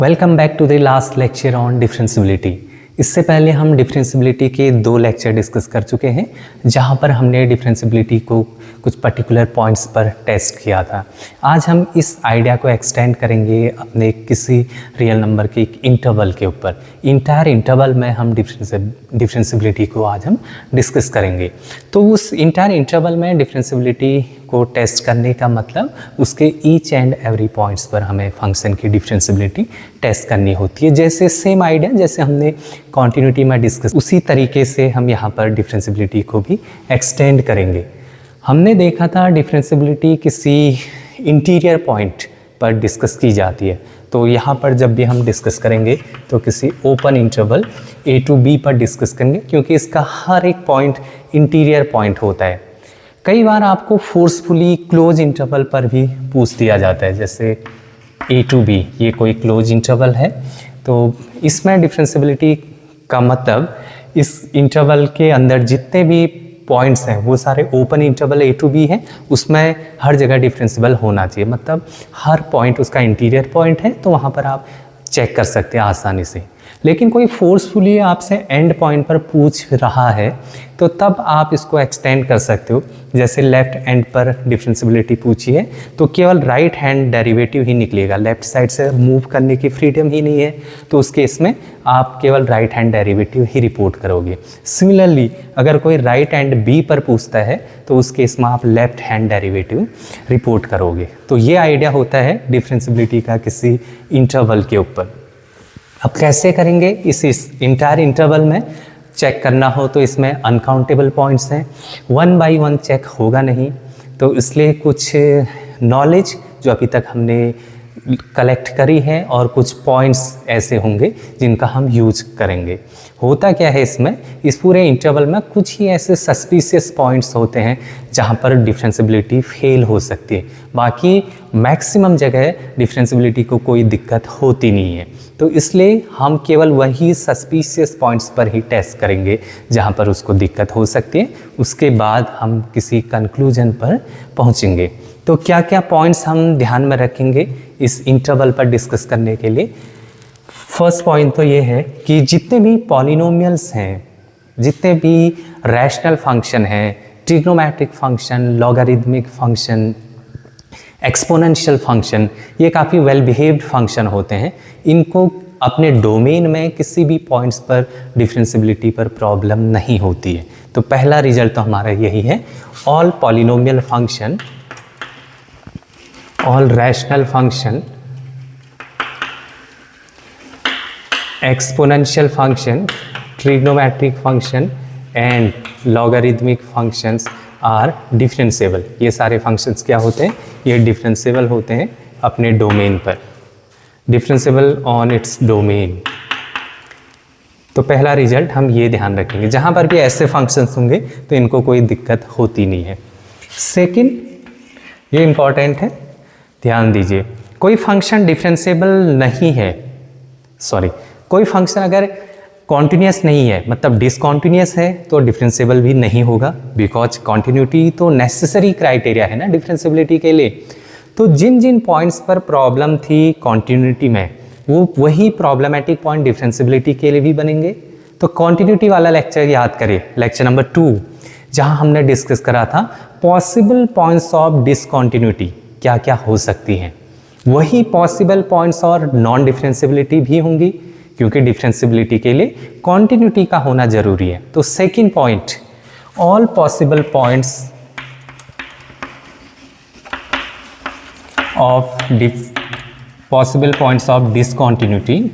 Welcome back to the last lecture on differentiability. इससे पहले हम डिफरेंशियबिलिटी के 2 लेक्चर डिस्कस कर चुके हैं, जहां पर हमने डिफरेंशियबिलिटी को कुछ पर्टिकुलर पॉइंट्स पर टेस्ट किया था। आज हम इस आइडिया को एक्सटेंड करेंगे अपने किसी रियल नंबर के एक इंटरवल के ऊपर। इंटायर इंटरवल में हम डिफरेंशियबिलिटी को आज हम डिस्कस करेंगे। तो उस इंटायर इंटरवल में डिफरेंशियबिलिटी को टेस्ट करने का मतलब उसके ईच एंड एवरी पॉइंट्स पर हमें फंक्शन की डिफरेंशियबिलिटी टेस्ट करनी होती है। जैसे सेम आइडिया जैसे हमने कॉन्टिन्यूटी में डिस्कस, उसी तरीके से हम यहाँ पर डिफरेंशियबिलिटी को भी एक्सटेंड करेंगे। हमने देखा था डिफरेंशियबिलिटी किसी इंटीरियर पॉइंट पर डिस्कस की जाती है, तो यहाँ पर जब भी हम डिस्कस करेंगे तो किसी open interval a to b पर डिस्कस करेंगे, क्योंकि इसका हर एक पॉइंट इंटीरियर पॉइंट होता है। कई बार आपको फोर्सफुली क्लोज इंटरवल पर भी पूछ दिया जाता है, जैसे a to b ये कोई क्लोज इंटरवल है, तो इसमें डिफरेंशियबिलिटी का मतलब इस इंटरवल के अंदर जितने भी पॉइंट्स हैं वो सारे open interval a to b है, उसमें हर जगह डिफरेंशियबल होना चाहिए। मतलब हर पॉइंट उसका इंटीरियर पॉइंट है, तो वहाँ पर आप चेक कर सकते हैं आसानी से। लेकिन कोई फोर्सफुली आपसे एंड पॉइंट पर पूछ रहा है तो तब आप इसको एक्सटेंड कर सकते हो। जैसे लेफ्ट एंड पर डिफरेंशियबिलिटी पूछी है तो केवल राइट हैंड डेरिवेटिव ही निकलेगा, लेफ्ट साइड से मूव करने की फ्रीडम ही नहीं है, तो उस केस में आप केवल राइट हैंड डेरिवेटिव ही रिपोर्ट करोगे। सिमिलरली अगर कोई राइट हैंड बी पर पूछता है तो उस केस में आप लेफ्ट हैंड डेरिवेटिव रिपोर्ट करोगे। तो ये आइडिया होता है डिफरेंशियबिलिटी का किसी इंटरवल के ऊपर। अब कैसे करेंगे? इस इंटायर इंटरवल में चेक करना हो तो इसमें अनकाउंटेबल पॉइंट्स हैं, 1 by 1 चेक होगा नहीं, तो इसलिए कुछ नॉलेज जो अभी तक हमने कलेक्ट करी है और कुछ पॉइंट्स ऐसे होंगे जिनका हम यूज करेंगे। होता क्या है इसमें, इस पूरे इंटरवल में कुछ ही ऐसे सस्पिशियस पॉइंट्स होते हैं जहां पर डिफरेंशियबिलिटी फेल हो सकती है, बाकी मैक्सिमम जगह डिफरेंशियबिलिटी को कोई दिक्कत होती नहीं है। तो इसलिए हम केवल वही सस्पिशियस पॉइंट्स पर ही टेस्ट करेंगे जहां पर उसको दिक्कत हो सकती है, उसके बाद हम किसी कंक्लूजन पर पहुंचेंगे। तो क्या क्या पॉइंट्स हम ध्यान में रखेंगे इस इंटरवल पर डिस्कस करने के लिए? फर्स्ट पॉइंट तो ये है कि जितने भी पॉलिनोमियल्स हैं, जितने भी रैशनल फंक्शन हैं, trigonometric function, logarithmic function, exponential function, ये काफ़ी वेल बिहेव्ड फंक्शन होते हैं। इनको अपने डोमेन में किसी भी पॉइंट्स पर डिफरेंशियबिलिटी पर प्रॉब्लम नहीं होती है। तो पहला रिजल्ट तो हमारा यही है, all polynomial function, all rational function, exponential function, trigonometric function and logarithmic functions are differentiable. ये सारे फंक्शंस क्या होते हैं? ये डिफरेंशिएबल होते हैं अपने डोमेन पर, डिफरेंशिएबल ऑन इट्स डोमेन। तो पहला रिजल्ट हम ये ध्यान रखेंगे, जहाँ पर भी ऐसे फंक्शंस होंगे तो इनको कोई दिक्कत होती नहीं है। सेकंड, ये इम्पॉर्टेंट है, ध्यान दीजिए, कोई फंक्शन डिफरेंशिएबल नहीं है, कोई फंक्शन अगर कॉन्टिन्यूस नहीं है, मतलब डिसकॉन्टिन्यूस है, तो डिफरेंशिएबल भी नहीं होगा, बिकॉज कॉन्टिन्यूटी तो नेसेसरी क्राइटेरिया है ना डिफरेंशियबिलिटी के लिए। तो जिन जिन पॉइंट्स पर प्रॉब्लम थी कॉन्टिन्यूटी में, वो वही प्रॉब्लमेटिक पॉइंट डिफरेंशियबिलिटी के लिए भी बनेंगे। तो कॉन्टिन्यूटी वाला लेक्चर याद करिए, लेक्चर नंबर 2, जहाँ हमने डिस्कस करा था पॉसिबल पॉइंट्स ऑफ डिसकॉन्टिन्यूटी क्या क्या हो सकती हैं। वही पॉसिबल पॉइंट्स और नॉन डिफरेंशियबिलिटी भी होंगी, क्योंकि डिफरेंशियबिलिटी के लिए कॉन्टिन्यूटी का होना जरूरी है। तो second point, all possible points of discontinuity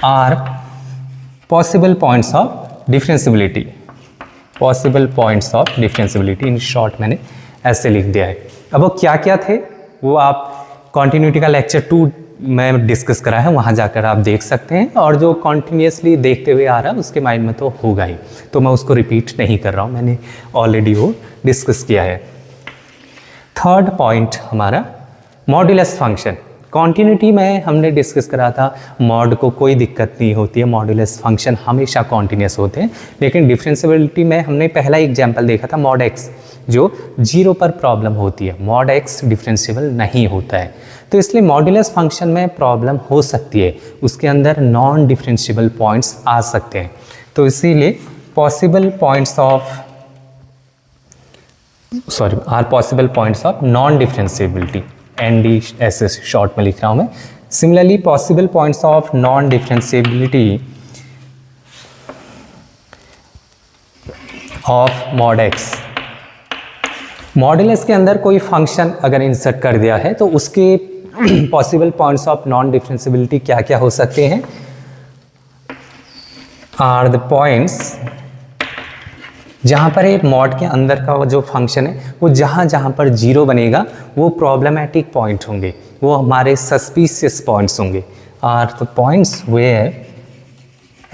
are possible points of differentiability. Possible points of differentiability in short मैंने ऐसे लिख दिया है। अब वो क्या क्या थे वो आप कॉन्टिन्यूटी का लेक्चर 2 में डिस्कस करा है, वहाँ जाकर आप देख सकते हैं, और जो कॉन्टिन्यूसली देखते हुए आ रहा है उसके माइंड में तो होगा ही, तो मैं उसको रिपीट नहीं कर रहा हूँ, मैंने ऑलरेडी वो डिस्कस किया है। थर्ड पॉइंट हमारा मॉड्यूलस फंक्शन। कॉन्टिन्यूटी में हमने डिस्कस करा था मॉड को कोई दिक्कत नहीं होती है, मॉड्यूलस फंक्शन हमेशा कॉन्टिन्यूस होते हैं। लेकिन डिफरेंशियबिलिटी में हमने पहला एग्जाम्पल देखा था मॉड एक्स, जो 0 पर प्रॉब्लम होती है, मॉड एक्स डिफरेंशिएबल नहीं होता है। तो इसलिए मॉड्यूलस फंक्शन में प्रॉब्लम हो सकती है, उसके अंदर नॉन डिफरेंशिएबल पॉइंट्स आ सकते हैं। तो इसीलिए possible points of non differentiability, NDSS short में लिख रहा हूँ मैं। Similarly possible points of non differentiability of mod x, modulus के अंदर कोई फंक्शन अगर इंसर्ट कर दिया है तो उसके possible points of non differentiability क्या क्या हो सकते हैं, आर द पॉइंट्स जहाँ पर एक मॉड के अंदर का जो फंक्शन है वो जहाँ जहाँ पर जीरो बनेगा वो प्रॉब्लमेटिक पॉइंट होंगे, वो हमारे सस्पिशियस पॉइंट्स होंगे। Are the points where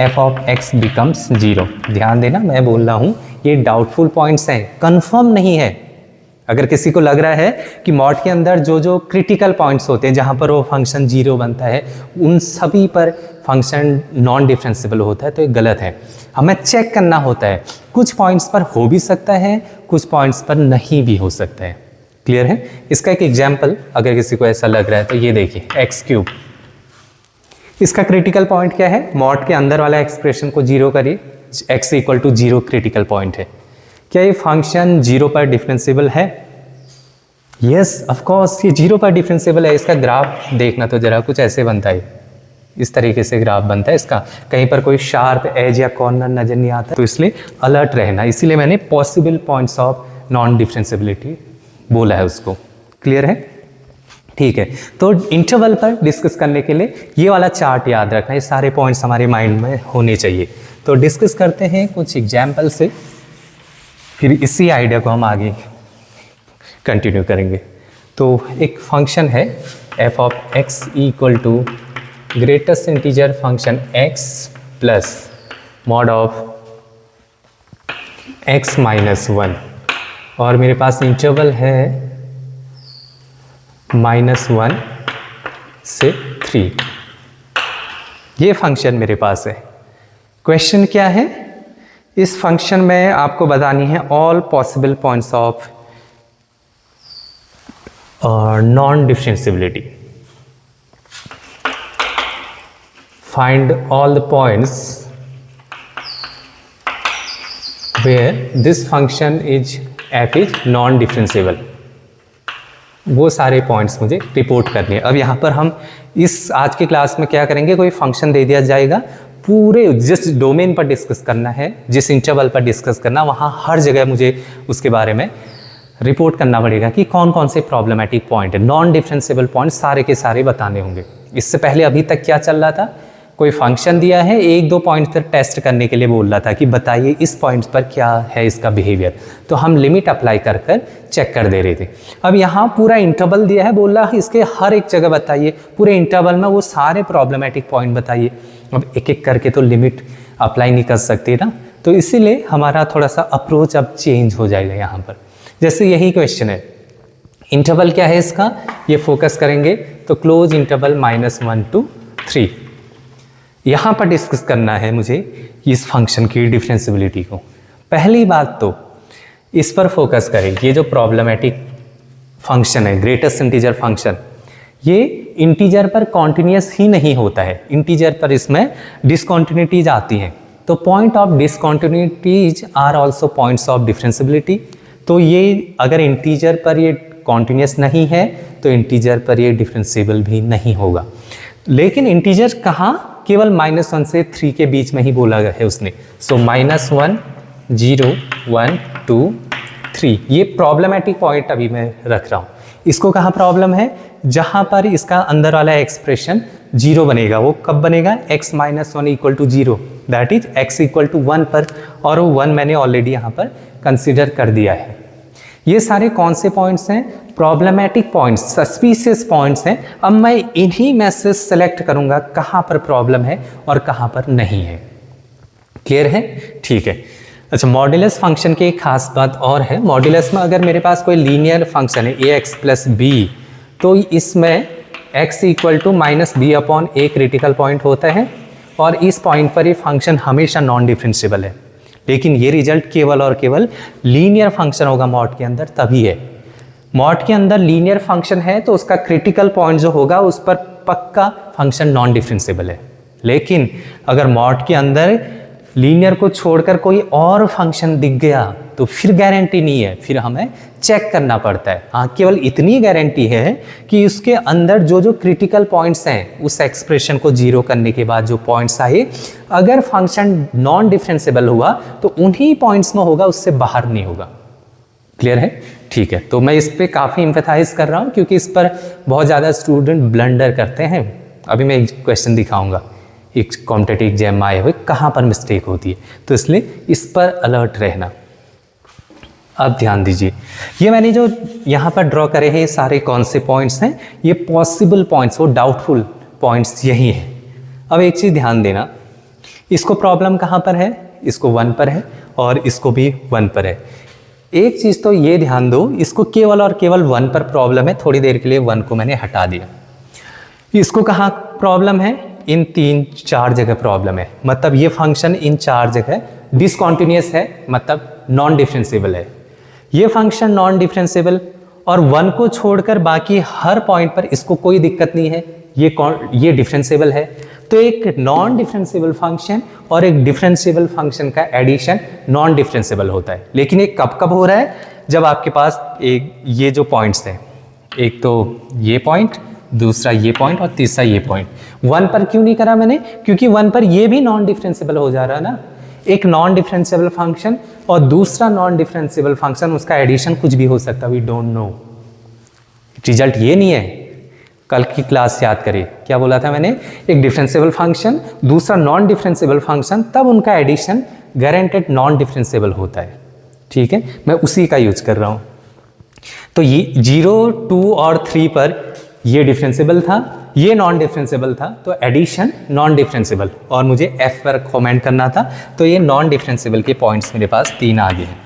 f of x becomes zero. ध्यान देना, मैं बोल रहा हूँ ये डाउटफुल पॉइंट्स हैं, कंफर्म नहीं है। अगर किसी को लग रहा है कि मॉड के अंदर जो जो क्रिटिकल पॉइंट्स होते हैं जहाँ पर वो फंक्शन जीरो बनता है उन सभी पर फंक्शन नॉन डिफरेंशिएबल होता है, तो ये गलत है। हमें चेक करना होता है, कुछ पॉइंट्स पर हो भी सकता है, कुछ पॉइंट्स पर नहीं भी हो सकता है। क्लियर है? इसका एक एग्जाम्पल अगर किसी को ऐसा लग रहा है तो ये देखिए x3, इसका क्रिटिकल पॉइंट क्या है, मॉड के अंदर वाला एक्सप्रेशन को जीरो करिए, x equal to zero critical point है। क्या ये फंक्शन जीरो पर डिफरेंशिएबल है? यस ऑफ कोर्स ये जीरो पर डिफरेंशिएबल है। इसका ग्राफ देखना तो जरा कुछ ऐसे बनता है, इस तरीके से ग्राफ बनता है इसका, कहीं पर कोई शार्प एज या कॉर्नर नजर नहीं आता, तो इसलिए अलर्ट रहना। इसीलिए मैंने possible points of non differentiability बोला है उसको। क्लियर है? ठीक है, तो इंटरवल पर डिस्कस करने के लिए ये वाला चार्ट याद रखना, ये सारे पॉइंट्स हमारे माइंड में होने चाहिए। तो डिस्कस करते हैं कुछ एग्जाम्पल से, फिर इसी आइडिया को हम आगे कंटिन्यू करेंगे। तो एक फंक्शन है f of x equal to greatest integer function x plus mod of x minus 1, और मेरे पास इंटरवल है -1 से 3। ये फंक्शन मेरे पास है। क्वेश्चन क्या है, इस फंक्शन में आपको बतानी है all possible points of non differentiability. Find all the points where this function is f is non differentiable. वो सारे पॉइंट्स मुझे रिपोर्ट करने हैं। अब यहाँ पर हम इस आज की क्लास में क्या करेंगे, कोई फंक्शन दे दिया जाएगा, पूरे जिस डोमेन पर डिस्कस करना है, जिस इंटरवल पर डिस्कस करना, वहाँ हर जगह मुझे उसके बारे में रिपोर्ट करना पड़ेगा कि कौन कौन से प्रॉब्लमेटिक पॉइंट है, नॉन डिफरेंशिएबल पॉइंट सारे के सारे बताने होंगे। इससे पहले अभी तक क्या चल रहा था, कोई फंक्शन दिया है, एक दो पॉइंट पर टेस्ट करने के लिए बोल रहा था कि बताइए इस पॉइंट पर क्या है इसका बिहेवियर, तो हम लिमिट अप्लाई कर कर चेक कर दे रहे थे। अब यहाँ पूरा इंटरवल दिया है, बोल रहा है इसके हर एक जगह बताइए, पूरे इंटरवल में वो सारे प्रॉब्लमेटिक पॉइंट बताइए। अब एक एक करके तो लिमिट अप्लाई नहीं कर सकते ना, तो इसीलिए हमारा थोड़ा सा अप्रोच अब चेंज हो जाएगा यहाँ पर। जैसे यही क्वेश्चन है, इंटरवल क्या है इसका, ये फोकस करेंगे तो क्लोज इंटरवल -1 to 3। यहाँ पर डिस्कस करना है मुझे इस फंक्शन की डिफरेंशिएबिलिटी को। पहली बात तो इस पर फोकस करें, ये जो प्रॉब्लमेटिक फंक्शन है ग्रेटेस्ट इंटीजर फंक्शन, ये इंटीजर पर कॉन्टिन्यूस ही नहीं होता है, इंटीजर पर इसमें डिसकॉन्टिन्यूटीज आती हैं। तो point of discontinuities are also points of differentiability. तो ये अगर इंटीजर पर ये कॉन्टिन्यूस नहीं है तो इंटीजर पर ये डिफरेंशिएबल भी नहीं होगा। लेकिन इंटीजर कहाँ, केवल -1 से 3 के बीच में ही बोला गया है उसने। सो -1, 0, 1, 2, 3 ये प्रॉब्लमेटिक पॉइंट अभी मैं रख रहा हूँ। इसको कहाँ प्रॉब्लम है, जहाँ पर इसका अंदर वाला एक्सप्रेशन 0 बनेगा। वो कब बनेगा, x - 1 equal to 0, that is x equal to 1 पर, और वो 1 मैंने ऑलरेडी यहाँ पर कंसिडर कर दिया है। ये सारे कौन से पॉइंट्स हैं, प्रॉब्लमेटिक पॉइंट्स, सस्पिशियस पॉइंट्स हैं। अब मैं इन्हीं में से सेलेक्ट करूंगा कहाँ पर प्रॉब्लम है और कहाँ पर नहीं है। क्लियर है? ठीक है। अच्छा, मॉड्यूलस फंक्शन की एक खास बात और है, मॉड्यूलस में अगर मेरे पास कोई लीनियर फंक्शन है ax प्लस b, तो इसमें x equal to -b/a critical point होता है, और इस पॉइंट पर ये फंक्शन हमेशा नॉन डिफरेंशिएबल है। लेकिन ये रिजल्ट केवल और केवल लीनियर फंक्शन होगा मॉड के अंदर तभी है। मॉड के अंदर लीनियर फंक्शन है तो उसका क्रिटिकल पॉइंट जो होगा उस पर पक्का फंक्शन नॉन डिफरेंशिएबल है। लेकिन अगर मॉड के अंदर लीनियर को छोड़कर कोई और फंक्शन दिख गया तो फिर गारंटी नहीं है, फिर हमें चेक करना पड़ता है। हाँ, केवल इतनी गारंटी है कि उसके अंदर जो जो क्रिटिकल पॉइंट्स हैं उस एक्सप्रेशन को जीरो करने के बाद जो पॉइंट्स आए, अगर फंक्शन नॉन डिफरेंशिएबल हुआ तो उन्हीं पॉइंट्स में होगा, उससे बाहर नहीं होगा। क्लियर है? ठीक है, तो मैं इस पर काफ़ी एम्फेसाइज कर रहा हूँ क्योंकि इस पर बहुत ज़्यादा स्टूडेंट ब्लंडर करते हैं। अभी मैं एक क्वेश्चन दिखाऊंगा एक कॉम्पिटिटिव एग्जाम में आए हुए कहाँ पर मिस्टेक होती है, तो इसलिए इस पर अलर्ट रहना। अब ध्यान दीजिए, ये मैंने जो यहाँ पर ड्रॉ करे हैं ये सारे कौन से पॉइंट्स हैं, ये पॉसिबल पॉइंट्स, वो डाउटफुल पॉइंट्स यही हैं। अब एक चीज़ ध्यान देना, इसको प्रॉब्लम कहाँ पर है, इसको 1 पर है और इसको भी 1 पर है। एक चीज़ तो ये ध्यान दो, इसको केवल और केवल 1 पर प्रॉब्लम है, थोड़ी देर के लिए 1 को मैंने हटा दिया। इसको कहाँ प्रॉब्लम है, इन 3-4 जगह प्रॉब्लम है, मतलब ये फंक्शन इन 4 जगह डिसकॉन्टिन्यूस है, मतलब नॉन डिफरेंशिएबल है। ये फंक्शन नॉन डिफरेंशिएबल और 1 को छोड़कर बाकी हर पॉइंट पर इसको कोई दिक्कत नहीं है, ये डिफरेंशिएबल है। तो एक नॉन डिफरेंशिएबल फंक्शन और एक डिफरेंशिएबल फंक्शन का एडिशन नॉन डिफरेंशिएबल होता है। लेकिन ये कब कब हो रहा है, जब आपके पास एक ये जो पॉइंट्स हैं, एक तो ये पॉइंट, दूसरा ये पॉइंट और तीसरा ये पॉइंट। 1 पर क्यों नहीं करा मैंने, क्योंकि 1 पर ये भी नॉन डिफरेंशिएबल हो जा रहा है ना। एक नॉन डिफरेंशिएबल फंक्शन और दूसरा नॉन डिफरेंशिएबल फंक्शन, उसका एडिशन कुछ भी हो सकता है, वी डोंट नो। रिजल्ट ये नहीं है। कल की क्लास याद करिए, क्या बोला था मैंने, एक डिफरेंशिएबल फंक्शन दूसरा नॉन डिफरेंशिएबल फंक्शन, तब उनका एडिशन गारंटेड नॉन डिफरेंशिएबल होता है। ठीक है, मैं उसी का यूज कर रहा हूँ। तो ये 0, 2 और 3 पर ये डिफरेंशिएबल था, ये नॉन डिफरेंशिएबल था, तो एडिशन नॉन डिफरेंशिएबल, और मुझे F पर कमेंट करना था, तो ये नॉन डिफरेंशिएबल के पॉइंट्स मेरे पास 3 आ गए हैं।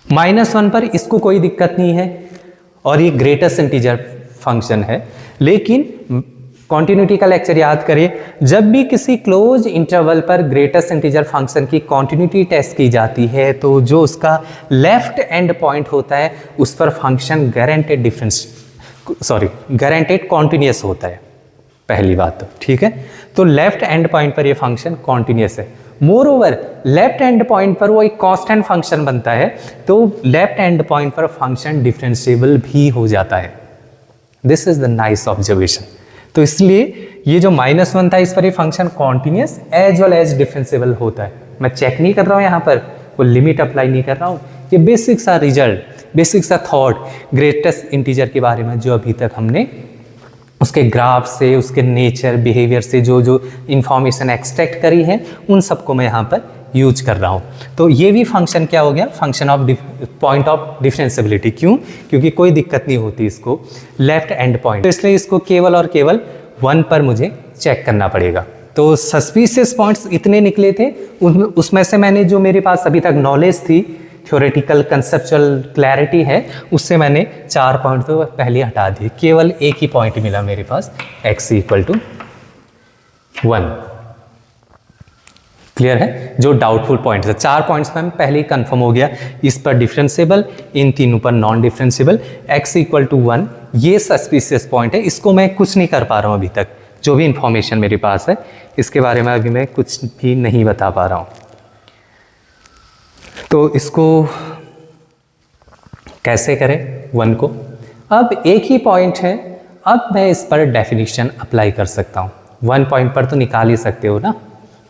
-1 पर इसको कोई दिक्कत नहीं है और ये ग्रेटेस्ट इंटीजर फंक्शन है। लेकिन कॉन्टिन्यूटी का लेक्चर याद करिए, जब भी किसी क्लोज इंटरवल पर ग्रेटेस्ट इंटीजर फंक्शन की कॉन्टिन्यूटी टेस्ट की जाती है तो जो उसका लेफ्ट एंड पॉइंट होता है उस पर फंक्शन गारंटेड कॉन्टिन्यूस होता है। पहली बात तो ठीक है, तो लेफ्ट एंड पॉइंट पर ये फंक्शन कॉन्टिन्यूस है। Moreover left end point पर वो एक कांस्टेंट फंक्शन बनता है, तो लेफ्ट एंड पॉइंट पर फंक्शन डिफरेंशिएबल भी हो जाता है। This is the nice observation. तो इसलिए ये जो -1 था, इस पर ये function continuous as well as differentiable होता है। मैं चेक नहीं कर रहा हूँ यहाँ पर, कोई लिमिट अप्लाई नहीं कर रहा हूँ, ये बेसिक सा रिजल्ट, बेसिक सा थॉट ग्रेटेस्ट इंटीजर के बारे में जो अभी तक हमने उसके ग्राफ से, उसके नेचर, बिहेवियर से जो जो इंफॉर्मेशन एक्सट्रैक्ट करी है, उन सबको मैं यहाँ पर यूज कर रहा हूँ। तो ये भी फंक्शन क्या हो गया, function of point of differentiability. क्यों? क्योंकि कोई दिक्कत नहीं होती इसको लेफ्ट एंड पॉइंट, तो इसलिए इसको केवल और केवल 1 पर मुझे चेक करना पड़ेगा। तो सस्पिशियस पॉइंट्स इतने निकले थे, उसमें से मैंने जो मेरे पास अभी तक नॉलेज थी, थ्योरेटिकल कंसेप्चुअल क्लैरिटी है, उससे मैंने 4 पॉइंट तो पहले हटा दिए। केवल एक ही पॉइंट मिला मेरे पास, x = 1। क्लियर है? जो डाउटफुल पॉइंट्स है, 4 पॉइंट्स में पहले ही कंफर्म हो गया, इस पर डिफरेंशिएबल, इन तीनों पर नॉन डिफरेंशिएबल। x = 1 ये सस्पिशियस पॉइंट है, इसको मैं कुछ नहीं कर पा रहा हूँ अभी तक। जो भी इंफॉर्मेशन मेरे पास है इसके बारे में अभी मैं कुछ भी नहीं बता पा रहा हूँ। तो इसको कैसे करें 1 को? अब एक ही पॉइंट है, अब मैं इस पर डेफिनेशन अप्लाई कर सकता हूँ। 1 पॉइंट पर तो निकाल ही सकते हो ना,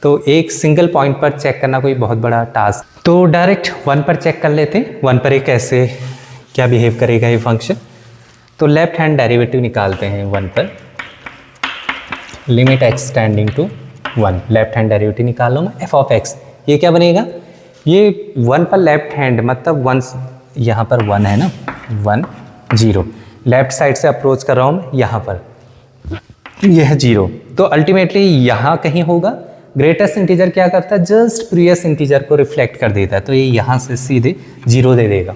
तो एक सिंगल पॉइंट पर चेक करना कोई बहुत बड़ा टास्क। तो डायरेक्ट 1 पर चेक कर लेते हैं, 1 पर एक कैसे क्या बिहेव करेगा ये फंक्शन। तो लेफ्ट हैंड डेरिवेटिव निकालते हैं 1 पर, limit x tending to 1, left hand derivative निकाल लो मैं f(x), ये क्या बनेगा, ये 1 पर लेफ्ट हैंड मतलब 1, यहाँ पर 1 है ना, 1 0, लेफ्ट साइड से अप्रोच कर रहा हूँ मैं, यहाँ पर यह 0, तो अल्टीमेटली यहाँ कहीं होगा। ग्रेटेस्ट इंटीजर क्या करता है, जस्ट प्रीवियस इंटीजर को रिफ्लेक्ट कर देता है, तो ये यहाँ से सीधे 0 दे देगा।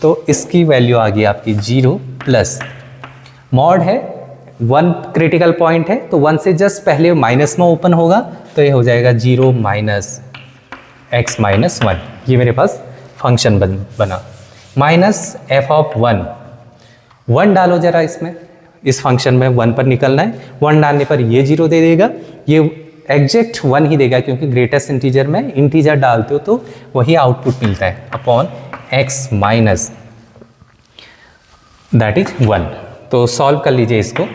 तो इसकी वैल्यू आ गई आपकी 0 प्लस मॉड है 1 क्रिटिकल पॉइंट है, तो 1 से जस्ट पहले माइनस में ओपन होगा, तो ये हो जाएगा 0 माइनस x - 1, ये मेरे पास फंक्शन बना, माइनस f(1), 1 डालो जरा इसमें, इस फंक्शन में 1 पर निकलना है। 1 डालने पर ये 0 दे देगा, ये एग्जैक्ट 1 ही देगा क्योंकि ग्रेटेस्ट इंटीजर में इंटीजर डालते हो तो वही आउटपुट मिलता है upon x minus that is 1। तो सॉल्व कर लीजिए इसको,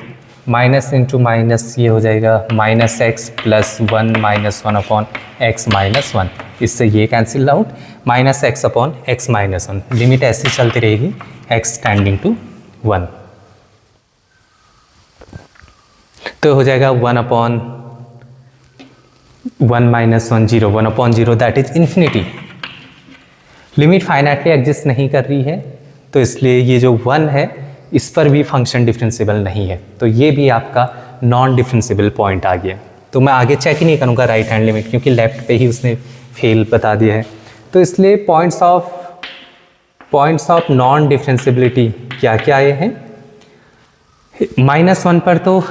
माइनस इंटू माइनस ये हो जाएगा minus x plus 1 minus 1 upon x minus 1, इससे ये cancel out, minus x upon x minus 1, limit ऐसी चलती रहेगी x टेंडिंग टू 1। तो हो जाएगा 1 upon 1 minus 1 0, 1 upon 0 that is infinity. Limit finitely exist नहीं कर रही है तो इसलिए ये जो 1 है इस पर भी फंक्शन डिफरेंशिएबल नहीं है, तो ये भी आपका नॉन डिफरेंशिएबल पॉइंट आ गया। तो मैं आगे चेक ही नहीं करूँगा राइट हैंड लिमिट क्योंकि लेफ्ट पे ही उसने फेल बता दिया है। तो इसलिए पॉइंट्स ऑफ नॉन डिफरेंशिएबिलिटी क्या क्या आए हैं, -1 पर तो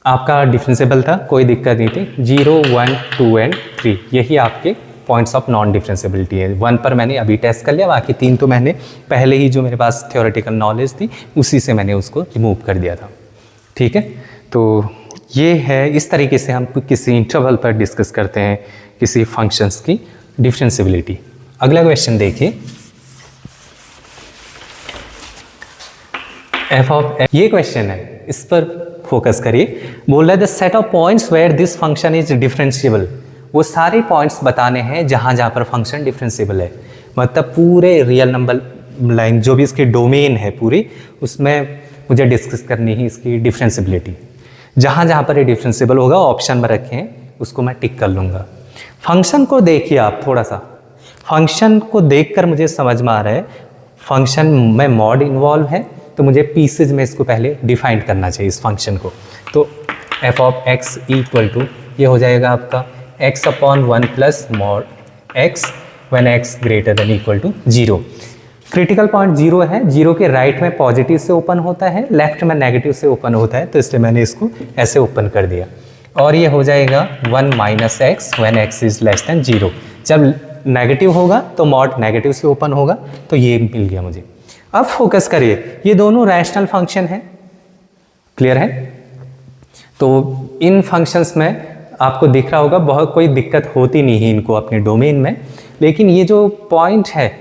आपका डिफरेंशिएबल था, कोई दिक्कत नहीं थी। 0 1 2 एंड 3 यही आपके पॉइंट्स ऑफ नॉन डिफरेंशिएबिलिटी है। 1 पर मैंने अभी टेस्ट कर लिया, बाकी 3 तो मैंने पहले ही जो मेरे पास थ्योरेटिकल नॉलेज थी उसी से मैंने उसको रिमूव कर दिया था। ठीक है, तो ये है, इस तरीके से हम किसी इंटरवल पर डिस्कस करते हैं किसी फंक्शंस की डिफरेंशिएबिलिटी। अगला क्वेश्चन देखिए, एफ ऑफ एक्स, ये क्वेश्चन है, इस पर फोकस करिए। बोल रहा है the set of points where this function is differentiable, वो सारे पॉइंट्स बताने हैं जहाँ जहाँ पर फंक्शन डिफरेंशिएबल है, मतलब पूरे रियल नंबर लाइन जो भी इसकी डोमेन है पूरी, उसमें मुझे डिस्कस करनी है इसकी डिफरेंशिएबिलिटी। जहाँ जहाँ पर ये डिफरेंशिएबल होगा ऑप्शन में रखे हैं उसको मैं टिक कर लूँगा। फंक्शन को देखिए आप, थोड़ा सा फंक्शन को देखकर मुझे समझ में आ रहा है फंक्शन में मॉड इन्वॉल्व है, तो मुझे पीसेज में इसको पहले डिफाइन करना चाहिए इस फंक्शन को। तो f of x equal to ये हो जाएगा आपका x upon 1 plus mod x when x greater than equal to 0। Critical point 0 है, 0 के राइट में पॉजिटिव से ओपन होता है, लेफ्ट में नेगेटिव से ओपन होता है, तो इसलिए मैंने इसको ऐसे ओपन कर दिया। और ये हो जाएगा 1 minus x when x is less than 0। जब नेगेटिव होगा तो मॉड नेगेटिव से ओपन होगा, तो ये मिल गया मुझे। अब फोकस करिए, ये दोनों रैशनल फंक्शन है, क्लियर है। तो इन फंक्शंस में आपको दिख रहा होगा बहुत कोई दिक्कत होती नहीं है इनको अपने डोमेन में, लेकिन ये जो पॉइंट है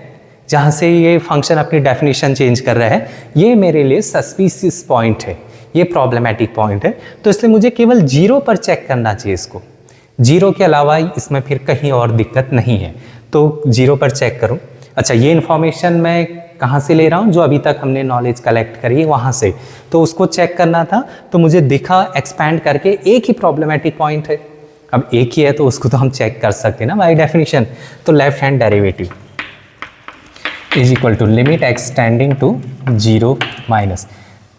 जहाँ से ये फंक्शन अपनी डेफिनेशन चेंज कर रहा है, ये मेरे लिए सस्पिशियस पॉइंट है, ये प्रॉब्लमेटिक पॉइंट है। तो इसलिए मुझे केवल 0 पर चेक करना चाहिए इसको, 0 के अलावा इसमें फिर कहीं और दिक्कत नहीं है, तो 0 पर चेक करूँ। अच्छा, ये इन्फॉर्मेशन मैं कहाँ से ले रहा हूँ, जो अभी तक हमने नॉलेज कलेक्ट करी है वहाँ से, तो उसको चेक करना था, तो मुझे दिखा एक्सपैंड करके एक ही प्रॉब्लमेटिक पॉइंट है। अब एक ही है तो उसको तो हम चेक कर सकते हैं ना बाय डेफिनेशन। तो left hand derivative is equal to limit x tending to 0 minus,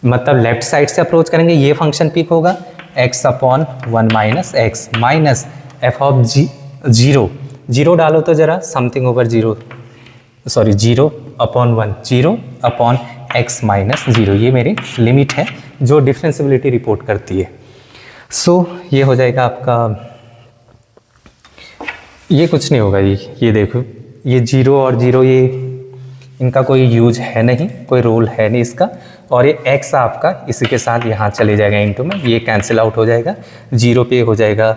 मतलब लेफ्ट साइड से अप्रोच करेंगे, ये फंक्शन पिक होगा x upon 1 minus x minus f of 0, 0 डालो तो जरा, something over 0 sorry 0 upon 1, 0 upon x minus 0, ये मेरी लिमिट है जो डिफरेंशिएबिलिटी रिपोर्ट करती है। सो ये हो जाएगा आपका, ये कुछ नहीं होगा, ये देखो, ये 0 और 0 ये इनका कोई यूज है नहीं, कोई रोल है नहीं इसका, और ये x आपका इसी के साथ यहाँ चले जाएगा इनटू में, ये कैंसिल आउट हो जाएगा, 0 पे हो जाएगा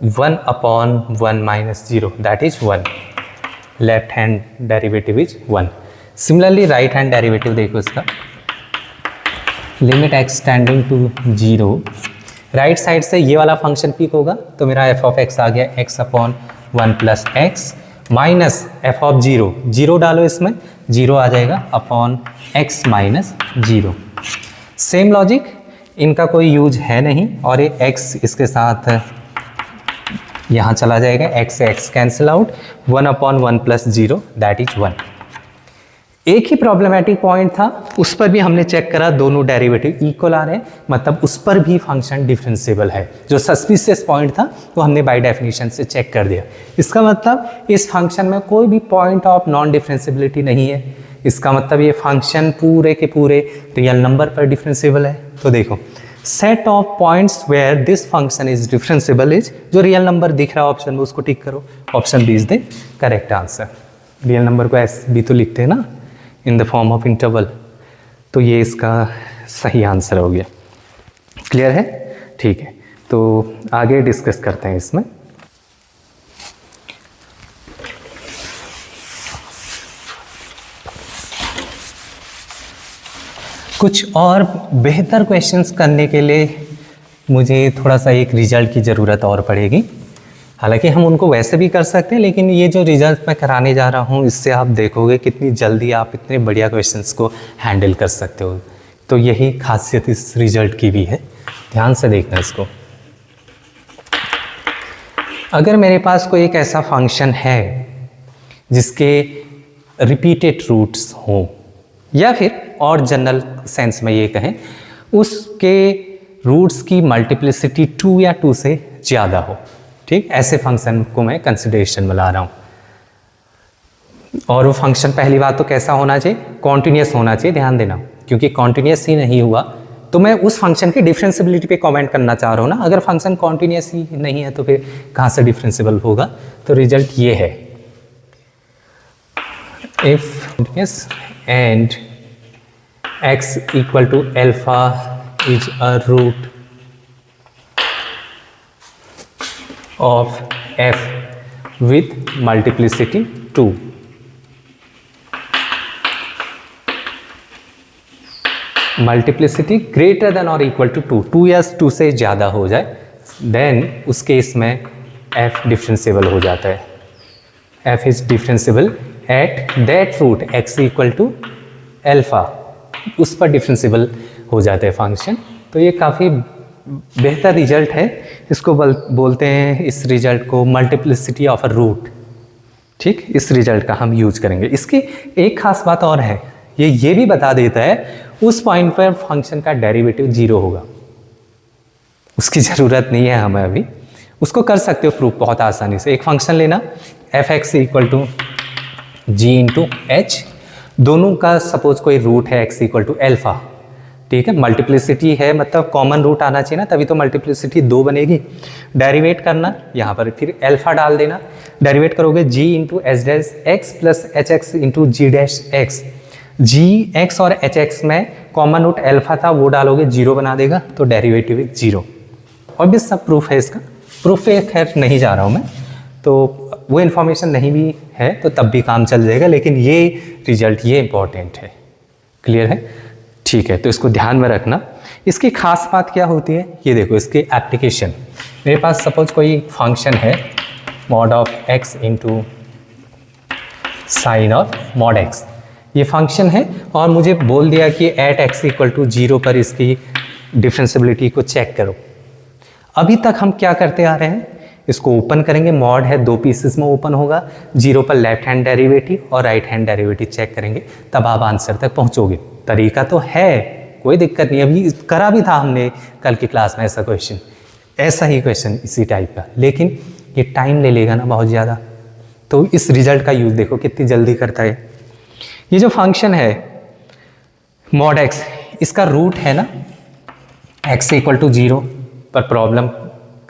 1 upon 1 minus 0 that is 1, left hand derivative is 1। Similarly right hand derivative देखो इसका, limit x tending to 0, right side से ये वाला फंक्शन पिक होगा, तो मेरा एफ ऑफ एक्स आ गया x upon 1 plus x minus f of 0, 0 डालो इसमें, 0 आ जाएगा upon x minus 0। Same logic, इनका कोई यूज है नहीं, और ये x इसके साथ यहाँ चला जाएगा, x से x cancel out, 1 upon 1 plus 0 that is 1। एक ही प्रॉब्लमेटिक पॉइंट था, उस पर भी हमने चेक करा, दोनों डेरिवेटिव इक्वल आ रहे हैं, मतलब उस पर भी फंक्शन डिफरेंशिएबल है। जो सस्पिशियस पॉइंट था वो हमने बाय डेफिनेशन से चेक कर दिया। इसका मतलब इस फंक्शन में कोई भी पॉइंट ऑफ नॉन डिफरेंशिएबिलिटी नहीं है, इसका मतलब ये फंक्शन पूरे के पूरे रियल नंबर पर डिफरेंशिएबल है। तो देखो, set of points where this function is differentiable is, जो रियल नंबर दिख रहा है ऑप्शन में उसको टिक करो, option B is the correct answer. Real number को ऐसे भी तो लिखते हैं ना, in the form of interval, तो ये इसका सही आंसर हो गया। क्लियर है? ठीक है, तो आगे डिस्कस करते हैं इसमें। कुछ और बेहतर क्वेश्चंस करने के लिए मुझे थोड़ा सा एक रिजल्ट की ज़रूरत और पड़ेगी। हालांकि हम उनको वैसे भी कर सकते हैं, लेकिन ये जो रिजल्ट मैं कराने जा रहा हूँ इससे आप देखोगे कितनी जल्दी आप इतने बढ़िया क्वेश्चंस को हैंडल कर सकते हो। तो यही खासियत इस रिजल्ट की भी है, ध्यान से देखना इसको। अगर मेरे पास कोई एक ऐसा फंक्शन है जिसके रिपीटेड रूट्स हों, या फिर और जनरल सेंस में ये कहें उसके रूट्स की मल्टीप्लिसिटी 2 या 2 से ज़्यादा हो, ठीक, ऐसे फंक्शन को मैं कंसिडरेशन में ला रहा हूँ। और वो फंक्शन पहली बात तो कैसा होना चाहिए? कॉन्टिन्यूस होना चाहिए, ध्यान देना, क्योंकि कॉन्टिन्यूस ही नहीं हुआ तो मैं उस फंक्शन की डिफरेंशियबिलिटी पे कमेंट करना चाह रहा हूँ ना। अगर फंक्शन कॉन्टिन्यूस ही नहीं है तो फिर कहाँ से डिफरेंशियबल होगा? तो रिजल्ट ये है, if continuous and x equal to alpha is a root of f with multiplicity 2. Multiplicity greater than और इक्वल टू 2, 2 या 2 से ज़्यादा हो जाए, देन उस केस में f डिफरेंशियबल हो जाता है। f is differentiable at that root x equal to alpha, उस पर डिफरेंशियबल हो जाते हैं फंक्शन। तो ये काफ़ी बेहतर रिजल्ट है, इसको बोलते हैं इस रिजल्ट को मल्टीप्लिसिटी ऑफ अ रूट। ठीक, इस रिजल्ट का हम यूज करेंगे। इसकी एक खास बात और है, ये भी बता देता है उस पॉइंट पर फंक्शन का डेरिवेटिव 0 होगा। उसकी ज़रूरत नहीं है हमें अभी, उसको कर सकते हो प्रूफ बहुत आसानी से। एक फंक्शन लेना f x equal to g into h, दोनों का सपोज कोई रूट है x इक्वल टू एल्फा, ठीक है, मल्टीप्लिसिटी है मतलब कॉमन रूट आना चाहिए ना, तभी तो मल्टीप्लिसिटी 2 बनेगी। डेरिवेट करना, यहाँ पर फिर एल्फा डाल देना, डेरिवेट करोगे g into H dash X plus H X into G dash X. G X और एच एक्स में कॉमन रूट एल्फा था, वो डालोगे 0 बना देगा, तो डेरिवेटिव 0। और भी सब प्रूफ है इसका, प्रूफ पे खैर नहीं जा रहा हूँ मैं, तो वो इन्फॉर्मेशन नहीं भी है तो तब भी काम चल जाएगा, लेकिन ये रिजल्ट ये इंपॉर्टेंट है। क्लियर है? ठीक है, तो इसको ध्यान में रखना। इसकी खास बात क्या होती है ये देखो, इसके एप्लीकेशन। मेरे पास सपोज कोई फंक्शन है mod of x into sine of mod x, ये फंक्शन है और मुझे बोल दिया कि एट x इक्वल टू 0 पर इसकी डिफरेंशियबिलिटी को चेक करो। अभी तक हम क्या करते आ रहे हैं, इसको ओपन करेंगे, मॉड है 2 पीसेस में ओपन होगा, 0 पर लेफ्ट हैंड डेरिवेटिव और राइट हैंड डेरिवेटिव चेक करेंगे, तब आप आंसर तक पहुंचोगे। तरीका तो है, कोई दिक्कत नहीं, अभी करा भी था हमने कल की क्लास में ऐसा क्वेश्चन, ऐसा ही क्वेश्चन इसी टाइप का, लेकिन ये टाइम ले लेगा ना बहुत ज़्यादा। तो इस रिजल्ट का यूज़ देखो कितनी जल्दी करता है। ये जो फंक्शन है मॉड एक्स, इसका रूट है ना x इक्वल टू 0 पर प्रॉब्लम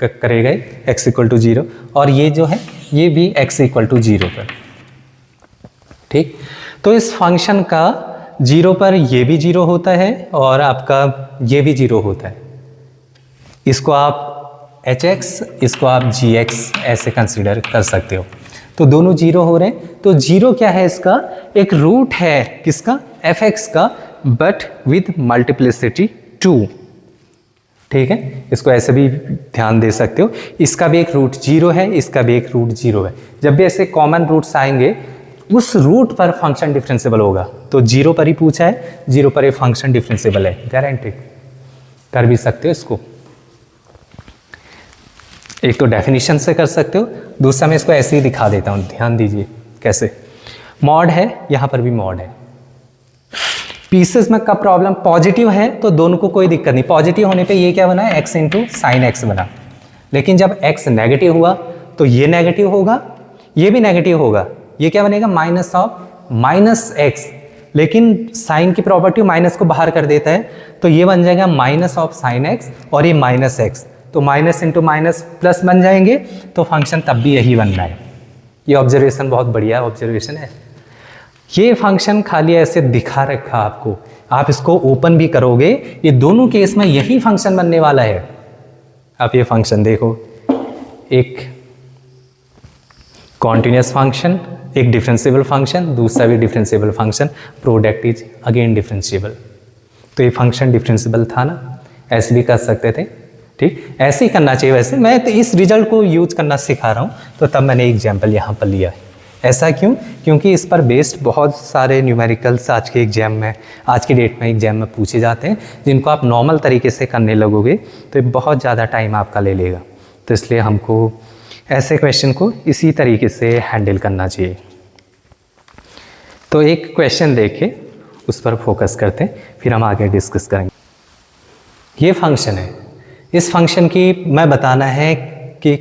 करेगा x इक्वल टू 0, और ये जो है ये भी x इक्वल टू 0 पर। ठीक, तो इस फंक्शन का 0 पर ये भी 0 होता है और आपका ये भी 0 होता है। इसको आप hx, इसको आप gx ऐसे कंसीडर कर सकते हो। तो दोनों 0 हो रहे हैं, तो 0 क्या है इसका? एक रूट है किसका? fx का, बट विद मल्टीप्लिसिटी 2। ठीक है, इसको ऐसे भी ध्यान दे सकते हो, इसका भी एक रूट 0 है, इसका भी एक रूट 0 है। जब भी ऐसे कॉमन रूट्स आएंगे उस रूट पर फंक्शन डिफरेंशियबल होगा। तो 0 पर ही पूछा है, 0 पर ये फंक्शन डिफरेंशियबल है, गारंटेड। कर भी सकते हो इसको, एक तो डेफिनेशन से कर सकते हो, दूसरा मैं इसको ऐसे ही दिखा देता हूँ, ध्यान दीजिए कैसे। मॉड है, यहाँ पर भी मॉड है। पीसेस में कब प्रॉब्लम? पॉजिटिव है तो दोनों को कोई दिक्कत नहीं, पॉजिटिव होने पे ये क्या बना है? x इंटू साइन एक्स बना। लेकिन जब x नेगेटिव हुआ तो ये नेगेटिव होगा, ये भी नेगेटिव होगा, ये क्या बनेगा? Minus of minus x. लेकिन साइन की प्रॉपर्टी माइनस को बाहर कर देता है, तो ये बन जाएगा माइनस ऑफ साइन एक्स और ये माइनस एक्स, तो माइनस इंटू माइनस प्लस बन जाएंगे, तो फंक्शन तब भी यही बनना है। ये ऑब्जर्वेशन बहुत बढ़िया ऑब्जर्वेशन है। ये फंक्शन खाली ऐसे दिखा रखा आपको आप इसको ओपन भी करोगे, ये दोनों केस में यही फंक्शन बनने वाला है। आप ये फंक्शन देखो, एक कॉन्टिन्यूस फंक्शन, एक डिफरेंशिएबल फंक्शन, दूसरा भी differentiable function, product is again differentiable. तो ये फंक्शन डिफरेंशिएबल था ना, ऐसे भी कर सकते थे। ठीक, ऐसे ही करना चाहिए। वैसे मैं तो इस रिजल्ट को यूज करना सिखा रहा हूँ, तो तब मैंने एग्जाम्पल यहाँ पर लिया है। ऐसा क्यों? क्योंकि इस पर बेस्ड बहुत सारे न्यूमेरिकल्स आज के एग्जाम में, आज की डेट में एग्जाम में पूछे जाते हैं, जिनको आप नॉर्मल तरीके से करने लगोगे तो ये बहुत ज़्यादा टाइम आपका ले लेगा। तो इसलिए हमको ऐसे क्वेश्चन को इसी तरीके से हैंडल करना चाहिए। तो एक क्वेश्चन देखे उस पर फोकस करते हैं, फिर हम आगे डिस्कस करेंगे। ये फंक्शन है, इस फंक्शन की मैं बताना है कि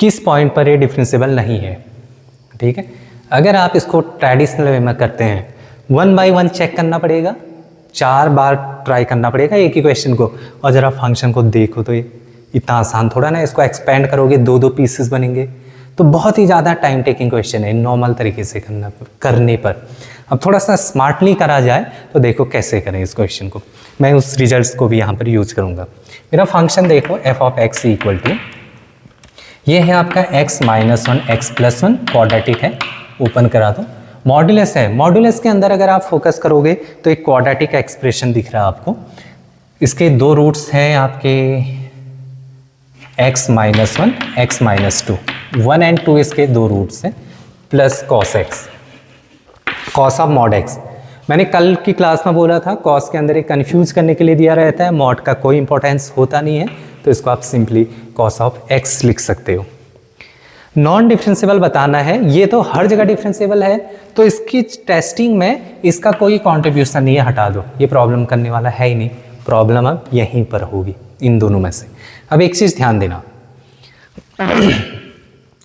किस पॉइंट पर ये डिफरेंशिएबल नहीं है। ठीक है, अगर आप इसको ट्रेडिशनल वे में करते हैं, 1 बाय 1 चेक करना पड़ेगा, 4 बार ट्राई करना पड़ेगा एक ही क्वेश्चन को। और जरा फंक्शन को देखो तो ये इतना आसान थोड़ा ना, इसको एक्सपेंड करोगे 2-2 पीसेस बनेंगे, तो बहुत ही ज़्यादा टाइम टेकिंग क्वेश्चन है नॉर्मल तरीके से करने पर। अब थोड़ा सा स्मार्टली करा जाए तो देखो कैसे करें इस क्वेश्चन को। मैं उस रिजल्ट्स को भी यहाँ पर यूज करूँगा। मेरा फंक्शन देखो f of x equal to, ये है आपका x minus 1 x plus 1, quadratic है, ओपन करा दो। मॉड्यूलस है, मॉड्यूलस के अंदर अगर आप फोकस करोगे तो एक क्वाड्रेटिक एक्सप्रेशन दिख रहा है आपको। इसके 2 रूट्स हैं आपके x minus 1 x minus 2, 1 and 2 इसके 2 रूट्स हैं, plus cos x, cos of mod x। मैंने कल की क्लास में बोला था कॉस के अंदर एक कन्फ्यूज करने के लिए दिया रहता है, मॉड का कोई इंपॉर्टेंस होता नहीं है, तो इसको आप सिंपली कॉस ऑफ x लिख सकते हो। नॉन डिफरेंशिएबल बताना है, ये तो हर जगह डिफरेंशिएबल है, तो इसकी टेस्टिंग में इसका कोई कॉन्ट्रीब्यूशन नहीं है, हटा दो, ये प्रॉब्लम करने वाला है ही नहीं। प्रॉब्लम अब यहीं पर होगी इन दोनों में से। अब एक चीज़ ध्यान देना,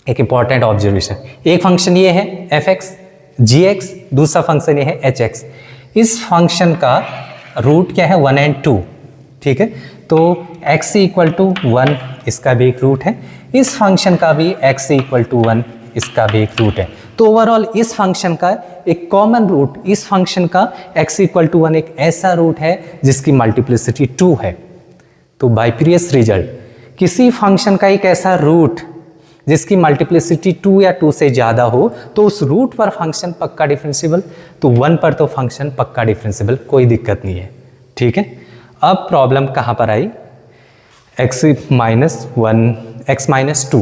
एक इंपॉर्टेंट ऑब्जर्वेशन, एक फंक्शन ये है fx gx, दूसरा फंक्शन ये है hx। इस फंक्शन का रूट क्या है? 1 एंड 2। ठीक है, तो x इक्वल टू 1 इसका भी एक रूट है, इस फंक्शन का भी x इक्वल टू 1 इसका भी एक रूट है। तो ओवरऑल इस फंक्शन का एक कॉमन रूट, इस फंक्शन का x इक्वल टू 1 एक ऐसा रूट है जिसकी मल्टीप्लिसिटी 2 है। तो बाय प्रीवियस रिजल्ट किसी फंक्शन का एक ऐसा रूट जिसकी मल्टीप्लिसिटी 2 या 2 से ज़्यादा हो तो उस रूट पर फंक्शन पक्का डिफरेंशिएबल, तो 1 पर तो फंक्शन पक्का डिफरेंशिएबल, कोई दिक्कत नहीं है। ठीक है, अब प्रॉब्लम कहाँ पर आई? x minus 1 x minus 2।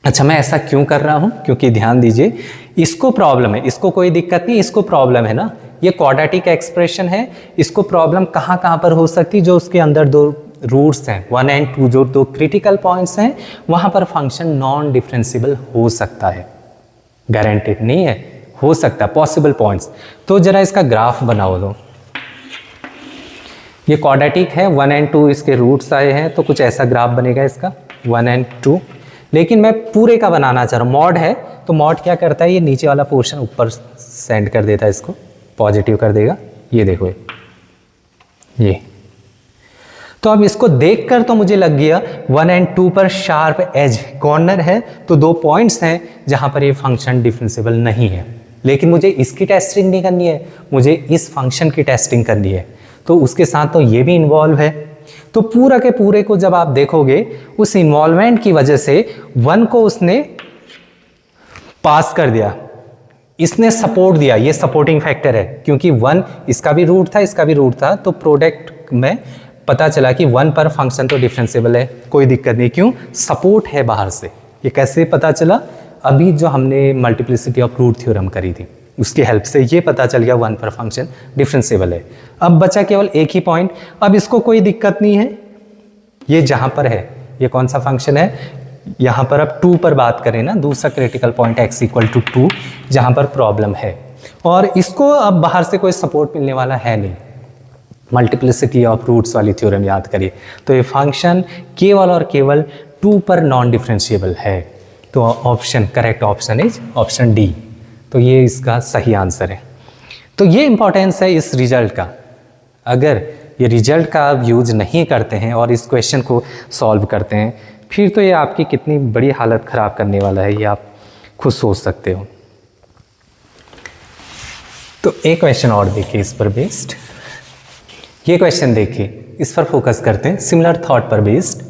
अच्छा, मैं ऐसा क्यों कर रहा हूँ? क्योंकि ध्यान दीजिए, इसको प्रॉब्लम है, इसको कोई दिक्कत नहीं, इसको प्रॉब्लम है ना, ये क्वाड्रेटिक एक्सप्रेशन है, इसको प्रॉब्लम कहाँ पर हो सकती है? जो उसके अंदर 2 रूट्स हैं 1 एंड 2, जो 2 क्रिटिकल पॉइंट्स हैं, वहाँ पर फंक्शन नॉन डिफरेंशिएबल हो सकता है, गारंटेड नहीं है, हो सकता है, पॉसिबल पॉइंट्स। तो जरा इसका ग्राफ बनाओ दो, ये क्वाड्रेटिक है, 1 एंड 2 इसके रूट्स आए हैं, तो कुछ ऐसा ग्राफ बनेगा इसका 1 एंड 2। लेकिन मैं पूरे का बनाना चाह रहा हूँ, मॉड है तो मॉड क्या करता है, ये नीचे वाला पोर्शन ऊपर सेंड कर देता है, इसको पॉजिटिव कर देगा। ये देखो ये, तो अब इसको देखकर तो मुझे लग गया 1 एंड 2 पर शार्प एज कॉर्नर है, तो 2 पॉइंट्स हैं जहां पर ये फंक्शन डिफरेंशिएबल नहीं है। लेकिन मुझे इसकी टेस्टिंग नहीं करनी है, मुझे इस फंक्शन की टेस्टिंग करनी है, तो उसके साथ तो ये भी इन्वॉल्व है। तो पूरा के पूरे को जब आप देखोगे, उस इन्वॉल्वमेंट की वजह से 1 को उसने पास कर दिया, इसने सपोर्ट दिया, ये सपोर्टिंग फैक्टर है, क्योंकि 1 इसका भी रूट था, इसका भी रूट था, तो प्रोडक्ट में पता चला कि 1 पर फंक्शन तो डिफरेंशिएबल है, कोई दिक्कत नहीं। क्यों? सपोर्ट है बाहर से। ये कैसे पता चला? अभी जो हमने मल्टीप्लिसिटी ऑफ रूट थ्योरम करी थी उसकी हेल्प से ये पता चल गया 1 पर फंक्शन डिफरेंशिएबल है। अब बचा केवल एक ही पॉइंट, अब इसको कोई दिक्कत नहीं है, ये जहां पर है, ये कौन सा फंक्शन है, यहाँ पर अब 2 पर बात करें ना, दूसरा critical point x equal to 2 जहाँ पर प्रॉब्लम है, और इसको अब बाहर से कोई सपोर्ट मिलने वाला है नहीं। मल्टीप्लिसिटी ऑफ रूट्स वाली थ्योरम याद करिए, तो ये फंक्शन केवल और केवल 2 पर नॉन डिफरेंशिएबल है। तो option, correct option is option D, तो ये इसका सही आंसर है। तो ये इंपॉर्टेंस है इस रिजल्ट का। अगर ये रिजल्ट का आप यूज नहीं करते हैं और इस क्वेश्चन को सॉल्व करते हैं, फिर तो ये आपकी कितनी बड़ी हालत ख़राब करने वाला है, ये आप खुद सोच सकते हो। तो एक क्वेश्चन और देखिए इस पर बेस्ड। ये क्वेश्चन देखिए, इस पर फोकस करते हैं, सिमिलर थॉट पर बेस्ड,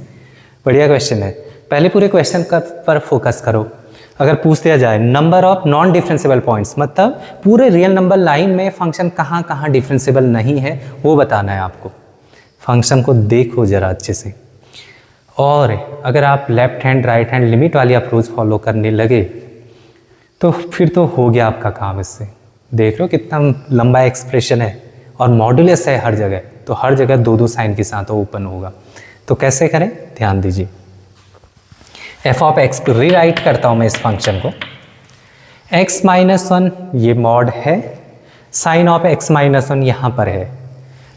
बढ़िया क्वेश्चन है। पहले पूरे क्वेश्चन पर फोकस करो। अगर पूछ दिया जाए number of non differentiable points, मतलब पूरे रियल नंबर लाइन में फंक्शन कहाँ कहाँ डिफरेंशिएबल नहीं है वो बताना है आपको। फंक्शन को देखो जरा अच्छे से, और अगर आप left hand right hand limit वाली अप्रोच फॉलो करने लगे तो फिर तो हो गया आपका काम। इससे देख लो कितना लंबा एक्सप्रेशन है और मॉड्यूलस है हर जगह, तो हर जगह दो दो साइन के साथ ओपन होगा। तो कैसे करें, ध्यान दीजिए। एफ ऑफ एक्स को रीराइट करता हूँ मैं इस फंक्शन को, x माइनस वन ये मॉड है, sine of x minus one यहाँ पर है।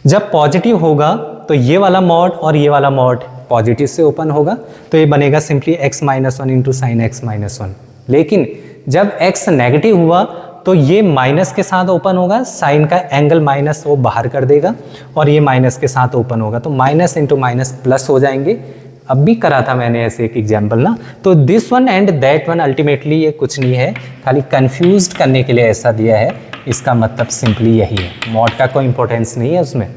जब पॉजिटिव होगा तो ये वाला मॉड और ये वाला मॉड पॉजिटिव से ओपन होगा, तो ये बनेगा simply x minus one into sine x minus one. लेकिन जब x नेगेटिव हुआ तो ये माइनस के साथ ओपन होगा, साइन का एंगल माइनस वो बाहर कर देगा और ये माइनस के साथ ओपन होगा, तो माइनस इंटू माइनस प्लस हो जाएंगे। अब भी करा था मैंने ऐसे एक एग्जाम्पल ना, तो this one and that one ultimately ये कुछ नहीं है, खाली कंफ्यूज करने के लिए ऐसा दिया है। इसका मतलब सिंपली यही है, मॉड का कोई इंपॉर्टेंस नहीं है उसमें।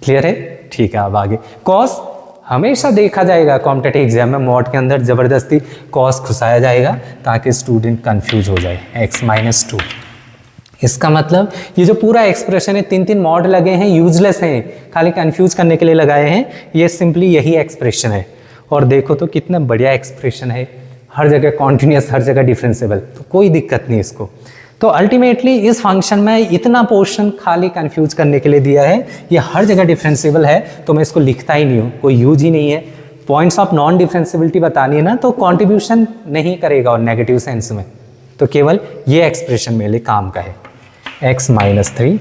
क्लियर है? ठीक है। अब आगे कॉस हमेशा देखा जाएगा कॉम्पिटिटिव एग्जाम में, मॉड के अंदर ज़बरदस्ती कॉस घुसाया जाएगा ताकि स्टूडेंट कंफ्यूज हो जाए। x माइनस टू, इसका मतलब ये जो पूरा एक्सप्रेशन है, तीन तीन मॉड लगे हैं, यूजलेस हैं, खाली कंफ्यूज करने के लिए लगाए हैं। ये सिंपली यही एक्सप्रेशन है। और देखो तो कितना बढ़िया एक्सप्रेशन है, हर जगह कॉन्टिन्यूस, हर जगह डिफरेंशिएबल, तो कोई दिक्कत नहीं इसको। तो अल्टीमेटली इस फंक्शन में इतना पोर्शन खाली कंफ्यूज करने के लिए दिया है, ये हर जगह डिफरेंशिएबल है, तो मैं इसको लिखता ही नहीं हूँ, कोई यूज ही नहीं है। पॉइंट्स ऑफ नॉन डिफरेंशिएबिलिटी बतानी है ना, तो कॉन्ट्रीब्यूशन नहीं करेगा और नेगेटिव सेंस में, तो केवल ये एक्सप्रेशन मेरे लिए काम का है। x minus three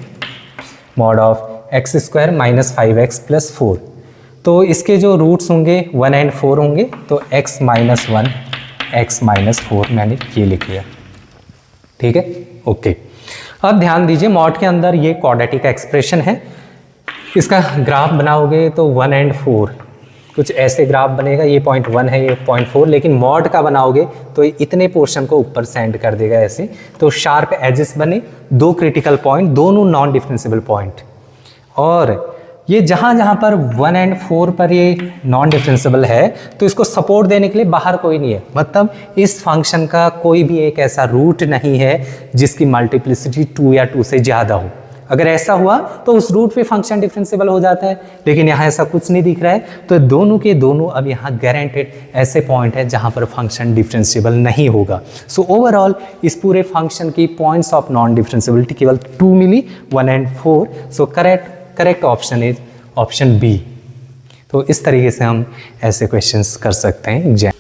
mod of x square minus 5x plus 4, तो इसके जो रूट्स होंगे 1 एंड 4 होंगे, तो x minus one x minus 4 मैंने ये लिख लिया। ठीक है, ओके। अब ध्यान दीजिए, मॉड के अंदर ये क्वाड्रेटिक एक्सप्रेशन है, इसका ग्राफ बनाओगे तो 1 एंड 4 कुछ ऐसे ग्राफ बनेगा, ये 0.1 है, ये 0.4, लेकिन मॉड का बनाओगे तो इतने पोर्शन को ऊपर सेंड कर देगा ऐसे, तो शार्प एजेस बने, दो क्रिटिकल पॉइंट, दोनों नॉन डिफरेंशिएबल पॉइंट। और ये जहाँ जहाँ पर 1 एंड 4 पर ये नॉन डिफरेंशिएबल है, तो इसको सपोर्ट देने के लिए बाहर कोई नहीं है, मतलब इस फंक्शन का कोई भी एक ऐसा रूट नहीं है जिसकी मल्टीप्लिसिटी 2 या 2 से ज़्यादा हो। अगर ऐसा हुआ तो उस रूट पे फंक्शन डिफरेंशिएबल हो जाता है, लेकिन यहाँ ऐसा कुछ नहीं दिख रहा है, तो दोनों के दोनों अब यहाँ गारंटेड ऐसे पॉइंट है जहाँ पर फंक्शन डिफरेंशिएबल नहीं होगा। सो ओवरऑल इस पूरे फंक्शन की पॉइंट्स ऑफ नॉन डिफरेंशिएबिलिटी केवल 2 मिली, 1 and 4। So correct option is option B. तो इस तरीके से हम ऐसे क्वेश्चंस कर सकते हैं एग्जाम।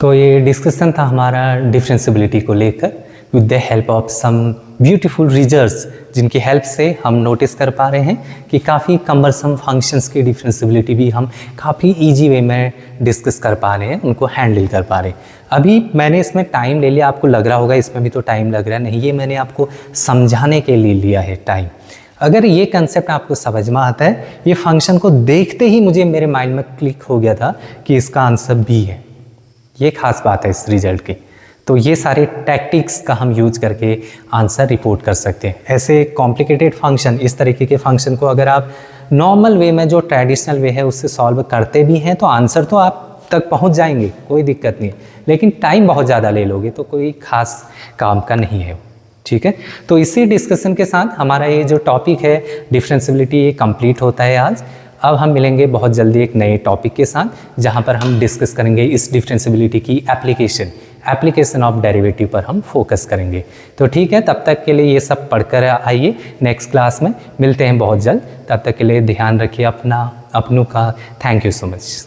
तो ये डिस्कशन था हमारा डिफरेंशिएबिलिटी को लेकर, with the help of some beautiful results, जिनकी हेल्प से हम नोटिस कर पा रहे हैं कि काफ़ी कम्बरसम फंक्शंस की डिफरेंशिएबिलिटी भी हम काफ़ी इजी वे में डिस्कस कर पा रहे हैं, उनको हैंडल कर पा रहे हैं। अभी मैंने इसमें टाइम ले लिया, आपको लग रहा होगा इसमें भी तो टाइम लग रहा है, नहीं, ये मैंने आपको समझाने के लिए लिया है टाइम। अगर ये कंसेप्ट आपको समझ में आता है, ये फंक्शन को देखते ही मुझे मेरे माइंड में क्लिक हो गया था कि इसका आंसर बी है। ये खास बात है इस रिजल्ट की। तो ये सारे टैक्टिक्स का हम यूज करके आंसर रिपोर्ट कर सकते हैं। ऐसे कॉम्प्लिकेटेड फंक्शन, इस तरीके के फंक्शन को अगर आप नॉर्मल वे में, जो ट्रेडिशनल वे है, उससे सॉल्व करते भी हैं तो आंसर तो आप तक पहुंच जाएंगे, कोई दिक्कत नहीं, लेकिन टाइम बहुत ज़्यादा ले लोगे तो कोई खास काम का नहीं है। ठीक है, तो इसी डिस्कशन के साथ हमारा ये जो टॉपिक है डिफरेंशिएबिलिटी, ये कंप्लीट होता है आज। अब हम मिलेंगे बहुत जल्दी एक नए टॉपिक के साथ, जहां पर हम डिस्कस करेंगे इस डिफरेंशिएबिलिटी की एप्लीकेशन ऑफ डेरिवेटिव पर हम फोकस करेंगे। तो ठीक है, तब तक के लिए ये सब पढ़कर आइए, नेक्स्ट क्लास में मिलते हैं बहुत जल्द। तब तक के लिए ध्यान रखिए अपनों का। Thank you so much.